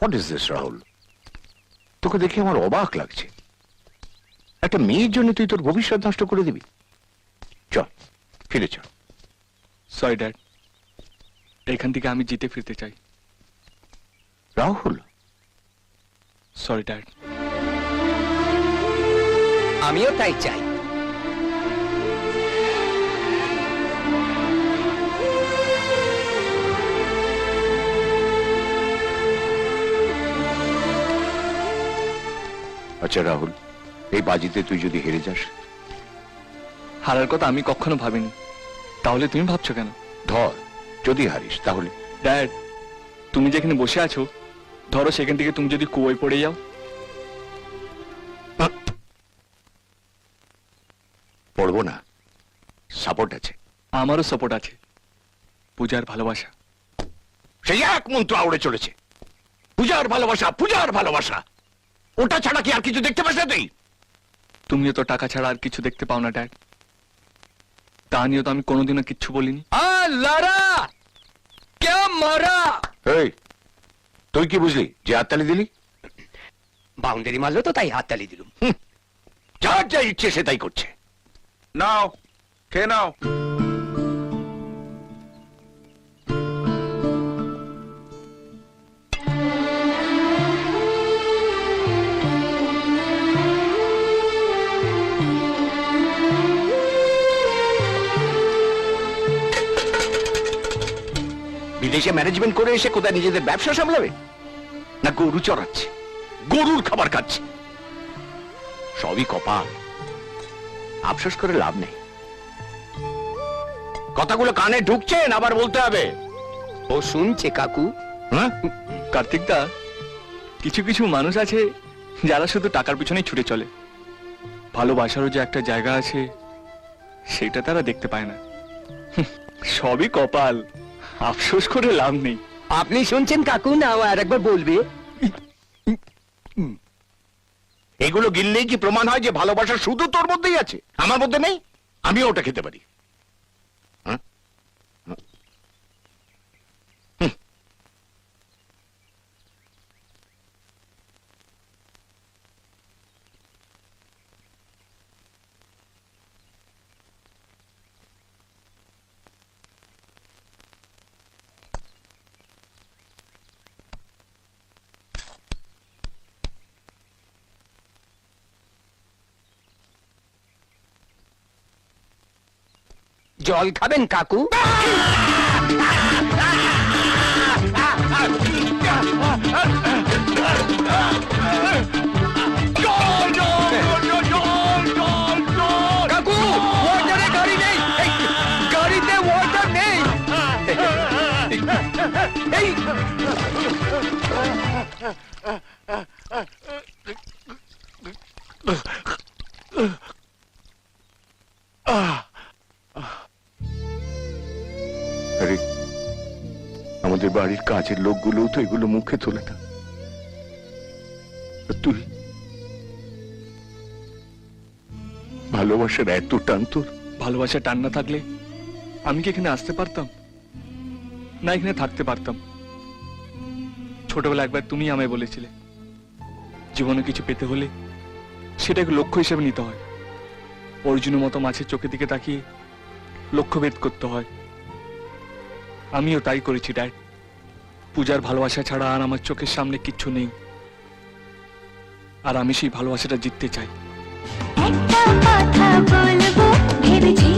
What is this Rahul? তোকে দেখে আমার অবাক লাগছে। একটা মেয়ের জন্য তুই তোর ভবিষ্যৎ নষ্ট করে দিবি? চল ফিরে চল। সরি ড্যাড, এখান থেকে আমি জিতে ফিরতে চাই। Rahul, sorry dad. আমিও তাই চাই। আচ্ছা রাহুল, এই বাজিতে তুই যদি হেরে যাস? হারার কথা আমি কখনো ভাবিনি, তাহলে তুমি ভাবছো কেন? ধর, যদি হারিস তাহলে? ড্যাড, তুমি যেখানে বসে আছো, ধরো সেখান থেকে তুমি যদি কুয়োয় পড়ে যাও? পড়বো না, সাপোর্ট আছে। আমারও সাপোর্ট আছে, পূজার ভালোবাসা। সেই এক মন্ত্র আউড়ে চলেছে, পূজার ভালোবাসা, পূজার ভালোবাসা। ওটা ছাড়া কি আর কিছু দেখতে পাস না তুই? তুমিও তো টাকা ছাড়া আর কিছু দেখতে পাও না ড্যাড, তা নিয়েও তো আমি কোনোদিনও কিচ্ছু বলিনি। লড়া কে মারা? এই, তুই কি বুঝলি যে হাততালি দিলি? বাউন্ডারি মারলো তো তাই হাততালি দিলুম। যার যা ইচ্ছে সে তাই করছে। নাও, খেয়ে নাও। বিদেশে ম্যানেজমেন্ট করে এসে কোথায় নিজেদের ব্যবসা সামলাবে, না গরু চড়াচ্ছে, গরুর খাবার খাচ্ছে? সবই কপাল, আফসোস করে লাভ নেই। কথাগুলো কানে ঢুকছেন, আবার বলতে হবে। ও শুনছে কাকু। হ্যাঁ, কার্তিক দা, কিছু কিছু মানুষ আছে যারা শুধু টাকার পিছনেই ছুটে চলে, ভালোবাসারও যে একটা জায়গা আছে সেটা তারা দেখতে পায় না। সবই কপাল, আফসোস করে লাভ নেই। আপনি শুনছেন কাকু, না আর একবার বলবে? এগুলো গিললেই কি প্রমাণ হয় যে ভালোবাসা শুধু তোর মধ্যেই আছে, আমার মধ্যে নেই? আমিও ওটা খেতে পারি। হ্যাঁ? জল খাবেন কাকু? কাকু, ওয়াটারে গাড়ি নেই, এই, গাড়িতে ওয়াটার নেই। এই আরে, আমাদের বাড়ির কাজের লোকগুলোও তো এগুলো মুখে তোলে না। আর তুই, ভালোবাসার এত টান তোর? ভালোবাসা টান না থাকলে আমি কি এখানে আসতে পারতাম, না এখানে থাকতে পারতাম? ছোটবেলা একবার তুমি আমায় বলেছিলে, জীবনে কিছু পেতে হলে সেটাকে লক্ষ্য হিসেবে নিতে হয়। অর্জুনের মতো মাছের চোখের দিকে তাকিয়ে লক্ষ্য ভেদ করতে হয়। আমিও তাই করেছি ড্যাড। পূজার ভালোবাসা ছাড়া আর আমার চোখের সামনে কিচ্ছু নেই, আর আমি সেই ভালোবাসাটা জিততে চাই। একটা কথা বলবো ভেবেছি।